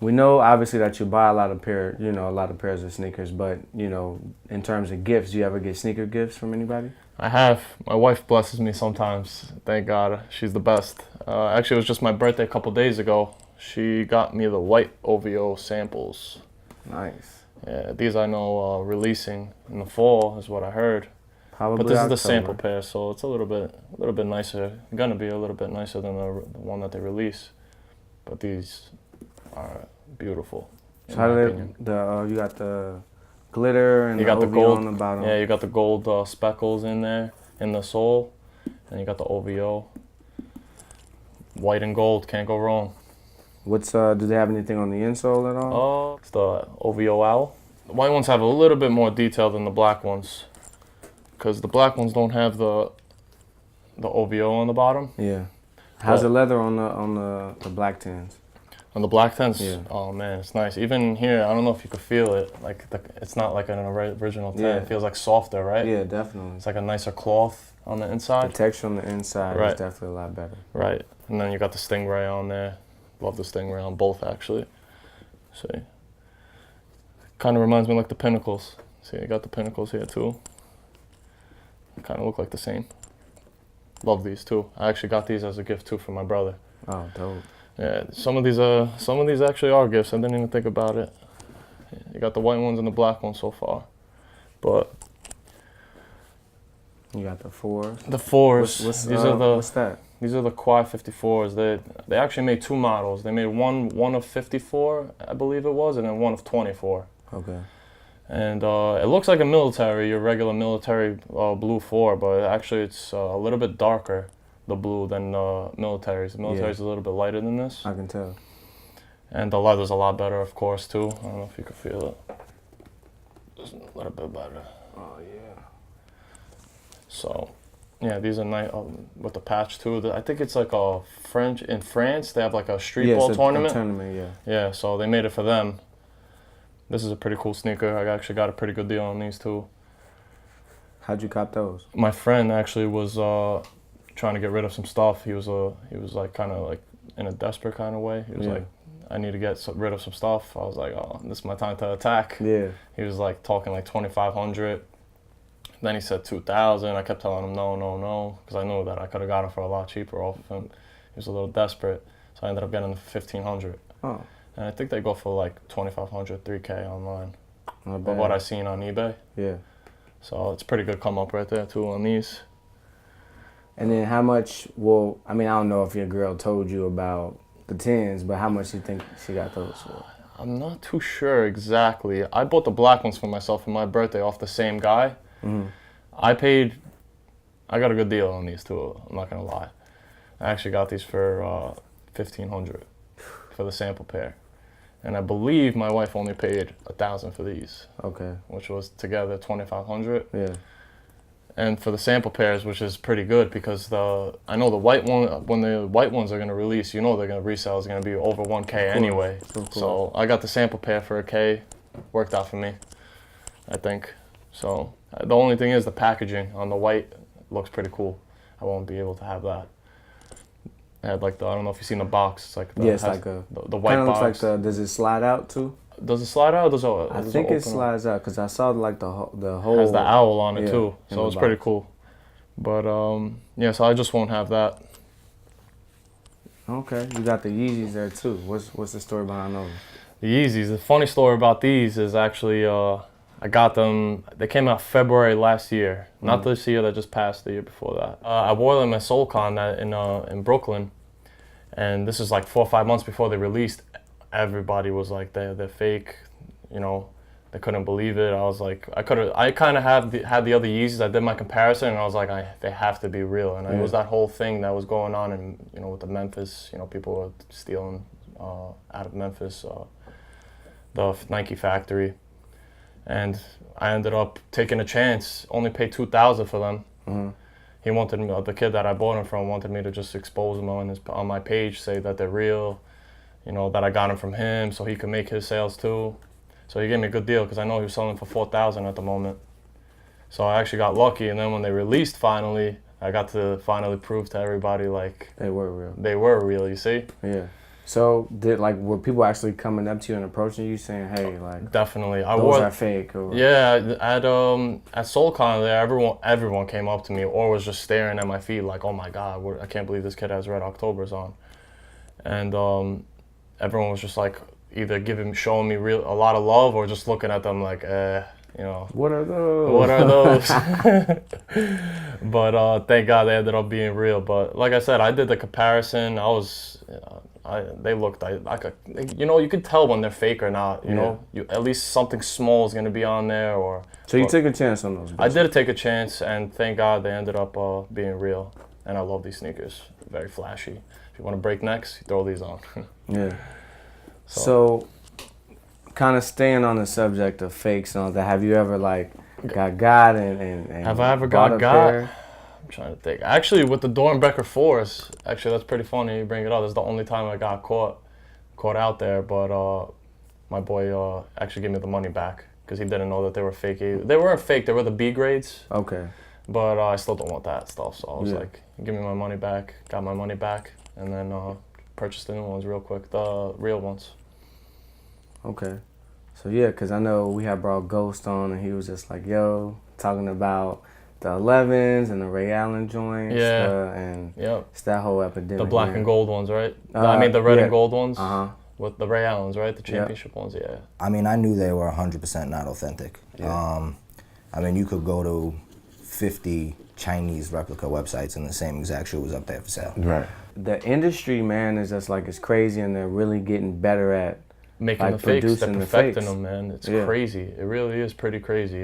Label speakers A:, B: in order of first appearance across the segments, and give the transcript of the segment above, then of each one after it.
A: We know obviously that you buy a lot of pairs of sneakers, but in terms of gifts, do you ever get sneaker gifts from anybody?
B: I have. My wife blesses me sometimes. Thank God. She's the best. Actually, it was just my birthday a couple days ago. She got me the white OVO samples.
A: Nice.
B: Yeah, these I know releasing in the fall is what I heard.
A: Probably
B: But this is the
A: October.
B: sample pair, so it's a little bit nicer. Gonna be a little bit nicer than the one that they release. But these are beautiful.
A: So how do you got the glitter and
B: You
A: the
B: got the
A: OVO
B: gold
A: on the bottom.
B: Yeah, you got the gold speckles in there in the sole, and you got the OVO. White and gold, can't go wrong.
A: Do they have anything on the insole at all?
B: It's the OVO owl. The white ones have a little bit more detail than the black ones, because the black ones don't have the OVO on the bottom.
A: Yeah. How's the leather on the black tins?
B: On the black tents?
A: Yeah.
B: Oh man, it's nice. Even here, I don't know if you could feel it. Like it's not like an original tent.
A: Yeah.
B: It feels like softer, right?
A: Yeah, definitely.
B: It's like a nicer cloth on the inside.
A: The texture on the inside
B: Right.
A: is definitely a lot better.
B: Right. And then you got the stingray on there. Love the stingray on both, actually. See? Kind of reminds me like the pinnacles. See, you got the pinnacles here too. Kind of look like the same. Love these too. I actually got these as a gift too from my brother.
A: Oh, dope.
B: Yeah, some of these actually are gifts. I didn't even think about it. You got the white ones and the black ones so far, but
A: you got the fours.
B: The fours.
A: What's that?
B: These are the Quad 54s. They actually made two models. They made one of 54, I believe it was, and then one of 24.
A: Okay.
B: And it looks like your regular military blue 4, but actually it's a little bit darker, the blue, than military's. The military's a little bit lighter than this.
A: I can tell.
B: And the leather's a lot better, of course, too. I don't know if you can feel it. Just a little bit better.
A: Oh, yeah.
B: So, yeah, these are nice with the patch, too. I think it's like in France, they have like a street ball tournament.
A: A tournament, yeah.
B: Yeah, so they made it for them. This is a pretty cool sneaker. I actually got a pretty good deal on these, too.
A: How'd you cop those?
B: My friend actually was trying to get rid of some stuff. He was like kind of like in a desperate kind of way. He was like, I need to get rid of some stuff. I was like, oh, this is my time to attack.
A: Yeah.
B: He was like talking like 2,500. Then he said 2,000. I kept telling him no, because I knew that I could have got it for a lot cheaper off of him. He was a little desperate, so I ended up getting them for 1,500.
A: Oh.
B: And I think they go for like 2,500, 3K online.
A: Not bad.
B: But what I seen on eBay.
A: Yeah.
B: So it's pretty good come up right there too on these.
A: And then how much? Well, I mean, I don't know if your girl told you about the 10s, but how much do you think she got those for?
B: I'm not too sure exactly. I bought the black ones for myself for my birthday off the same guy.
A: Mm-hmm.
B: I got a good deal on these too, I'm not gonna lie. I actually got these for 1,500 for the sample pair. And I believe my wife only paid 1,000 for these.
A: Okay.
B: Which was together 2,500.
A: Yeah. And
B: for the sample pairs, which is pretty good, because I know the white one, when the white ones are gonna release, they're gonna resell is gonna be over 1K anyway. So I got the sample pair for 1K, worked out for me, I think. So the only thing is the packaging on the white looks pretty cool. I won't be able to have that. I had like I don't know if you've seen the box. It's like
A: it's like the
B: white box.
A: Looks like does it slide out too?
B: Does it slide out?
A: I think it slides out because I saw like the whole.
B: Has the owl on it too, so it's pretty cool. But yeah, so I just won't have that.
A: Okay, you got the Yeezys there too. What's the story behind those?
B: The Yeezys. The funny story about these is actually I got them. They came out February last year, not this year that just passed. The year before that. I wore them at SoulCon in Brooklyn, and this is like 4 or 5 months before they released. Everybody was like, they're fake, they couldn't believe it. I was like, I kind of had the other Yeezys. I did my comparison, and I was like, they have to be real. And it was that whole thing that was going on, and with the Memphis, people were stealing out of Memphis, the Nike factory, and I ended up taking a chance. Only paid 2,000 for them.
A: Mm-hmm.
B: He wanted me, the kid that I bought them from, wanted me to just expose them on my page, say that they're real. That I got him from him so he could make his sales too. So he gave me a good deal because I know he was selling for 4,000 at the moment. So I actually got lucky, and then when they released finally, I got to finally prove to everybody like
A: they were real.
B: They were real, you see?
A: Yeah. So were people actually coming up to you and approaching you saying, "Hey, like
B: Definitely,
A: those are fake"? Or
B: Yeah, at SoulCon there, everyone came up to me or was just staring at my feet like, "Oh my God, I can't believe this kid has Red Octobers on," and everyone was just like either showing me a lot of love or just looking at them like, you know,
A: what are those?
B: what are those? But thank God they ended up being real. But like I said, I did the comparison. They looked, I could, you could tell when they're fake or not. You know, at least something small is gonna be on there.
A: So you took a chance on those?
B: I did take a chance, and thank God they ended up being real. And I love these sneakers. Very flashy. If you want to break necks, you throw these on.
A: Yeah. So kind of staying on the subject of fakes and all that, have you ever like got and
B: have I ever
A: got?
B: I'm trying to think. Actually, with the Dornbecker 4s, actually that's pretty funny you bring it up. That's the only time I got caught out there. But my boy actually gave me the money back because he didn't know that they were fake. They weren't fake. They were the B grades.
A: Okay.
B: But I still don't want that stuff. So I was like, give me my money back. Got my money back, and then purchased the new ones real quick, the real ones.
A: Okay. So yeah, because I know we had brought Ghost on, and he was just like, yo, talking about the 11s and the Ray Allen joints.
B: Yeah.
A: And it's that whole epidemic.
B: The black and gold ones, right? I mean, the red and gold ones.
A: Uh-huh.
B: With the Ray Allens, right? The championship ones, yeah.
C: I mean, I knew they were 100% not authentic.
A: Yeah.
C: I mean, you could go to 50 Chinese replica websites and the same exact shoe was up there for sale.
A: Right. The industry, man, is just like, it's crazy, and they're really getting better at
B: making the fakes. They're perfecting them, man. It's crazy. It really is pretty crazy.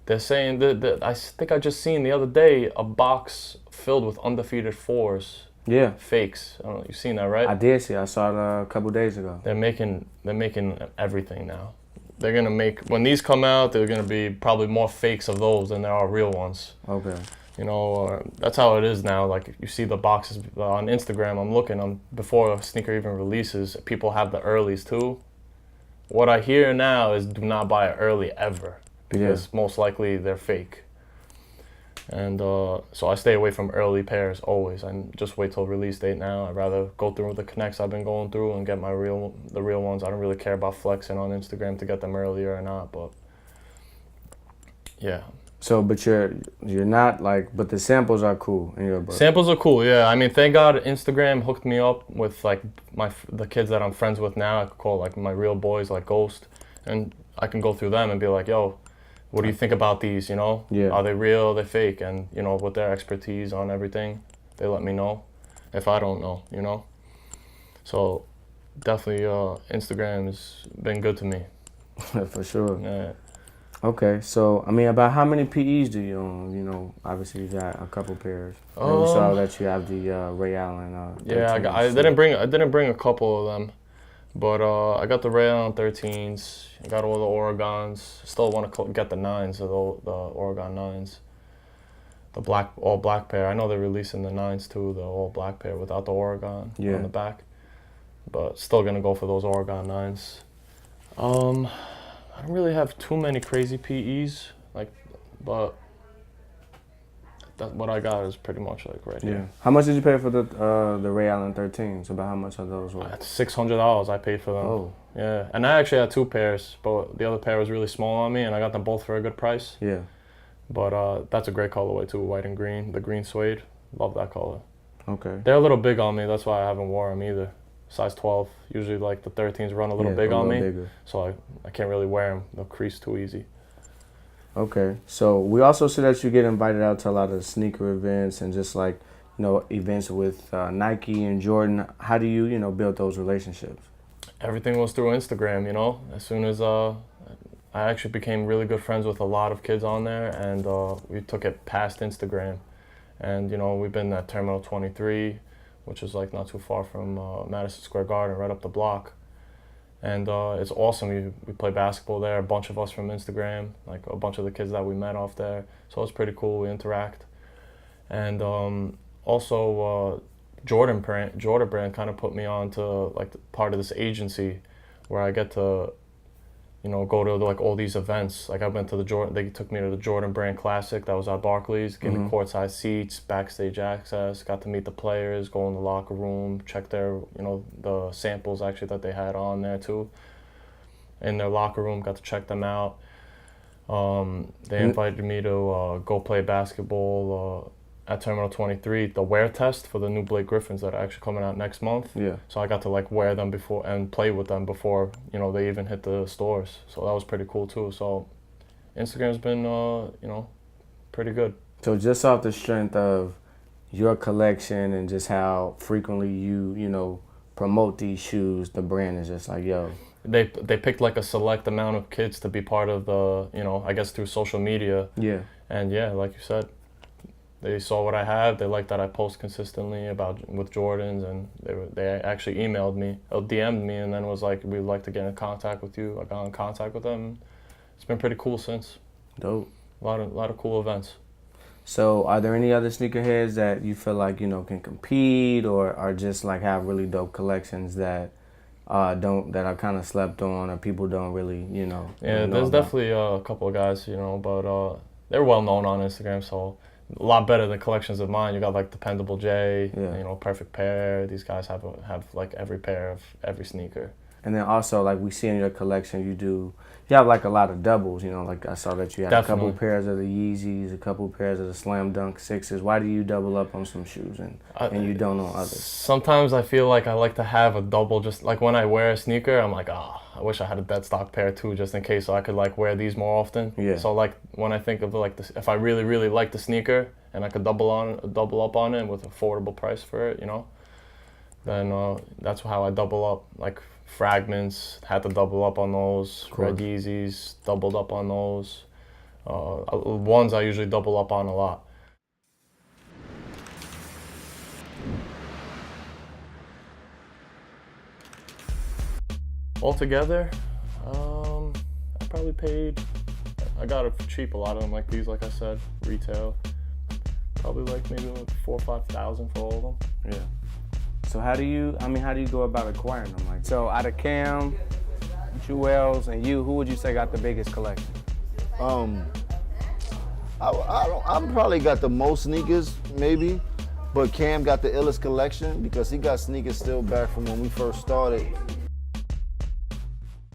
B: They're saying that I think I just seen the other day a box filled with undefeated 4s.
A: Yeah.
B: Fakes. I don't know, you've seen that, right?
A: I did see. I saw it a couple days ago.
B: They're making everything now. They're gonna make, when these come out, they're gonna be probably more fakes of those than there are real ones.
A: Okay.
B: You know, that's how it is now. Like, you see the boxes on Instagram, I'm looking, before a sneaker even releases, people have the earlies too. What I hear now is do not buy an early ever, because most likely they're fake. And so I stay away from early pairs always. I just wait till release date now. I'd rather go through the connects I've been going through and get the real ones. I don't really care about flexing on Instagram to get them earlier or not, but yeah.
A: So, but you're not like, but the samples are cool in your book.
B: Samples are cool, yeah. I mean, thank God Instagram hooked me up with like the kids that I'm friends with now. I could call like my real boys, like Ghost, and I can go through them and be like, yo, what do you think about these, you know?
A: Yeah.
B: Are they real, are they fake? And, you know, with their expertise on everything, they let me know if I don't know, you know? So definitely Instagram has been good to me.
A: For sure.
B: Yeah.
A: Okay, so, I mean, about how many PEs do you own? You know, obviously you got a couple pairs. And we saw that you have the Ray Allen.
B: Yeah, I didn't bring a couple of them. But I got the Ray Allen 13s, I got all the Oregons. Still want to get the 9s, the Oregon 9s. The all black pair. I know they're releasing the 9s too, the all black pair without the Oregon on the back. But still gonna go for those Oregon 9s. I don't really have too many crazy PEs, but what I got is pretty much like right here.
A: How much did you pay for the Ray Allen 13s? About how much are those worth?
B: $600 I paid for them.
A: Oh.
B: Yeah, and I actually had 2 pairs, but the other pair was really small on me, and I got them both for a good price.
A: Yeah.
B: But that's a great colorway too, white and green. The green suede, love that color.
A: Okay.
B: They're a little big on me, that's why I haven't worn them either. Size 12, usually like the 13s run a little big on me, bigger. So I can't really wear them. They'll crease too easy.
A: Okay, so we also see that you get invited out to a lot of sneaker events and just like, you know, events with Nike and Jordan. How do you, build those relationships? Everything
B: was through Instagram, you know. As soon as I actually became really good friends with a lot of kids on there, and we took it past Instagram. And, you know, we've been at Terminal 23, which is like not too far from Madison Square Garden, right up the block. And it's awesome. We play basketball there, a bunch of us from Instagram, like a bunch of the kids that we met off there. So it's pretty cool, we interact. And also Jordan brand kind of put me on to like part of this agency where I get to, you know, go to like all these events. Like I went to the Jordan, they took me to the Jordan Brand Classic that was at Barclays, gave me courtside seats, backstage access, got to meet the players, go in the locker room, check their, you know, the samples actually that they had on there too. In their locker room, got to check them out. They invited me to go play basketball at Terminal 23, the wear test for the new Blake Griffins that are actually coming out next month.
A: Yeah.
B: So I got to like wear them before and play with them before, you know, they even hit the stores. So that was pretty cool too. So Instagram's been, you know, pretty good.
A: So just off the strength of your collection and just how frequently you know, promote these shoes, the brand is just like, yo.
B: They picked like a select amount of kids to be part of the, you know, I guess through social media.
A: Yeah.
B: And yeah, like you said, they saw what I have. They liked that I post consistently with Jordans, and they actually emailed me, or DM'd me, and then was like, we'd like to get in contact with you. I got in contact with them. It's been pretty cool since.
A: Dope.
B: A lot of cool events.
A: So are there any other sneakerheads that you feel like, you know, can compete or are just like have really dope collections that that are kind of slept on or people don't really, you know?
B: Yeah,
A: know
B: there's
A: about?
B: definitely a couple of guys, you know, but they're well known on Instagram, so a lot better than collections of mine. You got like Dependable J,
A: Yeah.
B: you know, Perfect Pair. These guys have like every pair of every sneaker.
A: And then also, like we see in your collection, you have like a lot of doubles, you know, like I saw that you had a couple
B: Definitely.
A: pairs of the Yeezys, a couple pairs of the Slam Dunk 6s. Why do you double up on some shoes and you don't on others?
B: Sometimes I feel like I like to have a double, just like when I wear a sneaker, I'm like, I wish I had a dead stock pair too, just in case, so I could like wear these more often.
A: Yeah.
B: So like when I think of like this, if I really, really like the sneaker and I could double up on it with affordable price for it, you know, then that's how I double up. Like Fragments, had to double up on those. Red Yeezys, doubled up on those. Ones I usually double up on a lot. Altogether, I probably paid, I got it cheap, a lot of them like these, like I said, retail. Probably like maybe like 4,000 or 5,000 for all of them.
A: Yeah. So how do you go about acquiring them? Like, so out of Cam, Jewels, and you, who would you say got the biggest collection?
D: I probably got the most sneakers, maybe, but Cam got the illest collection because he got sneakers still back from when we first started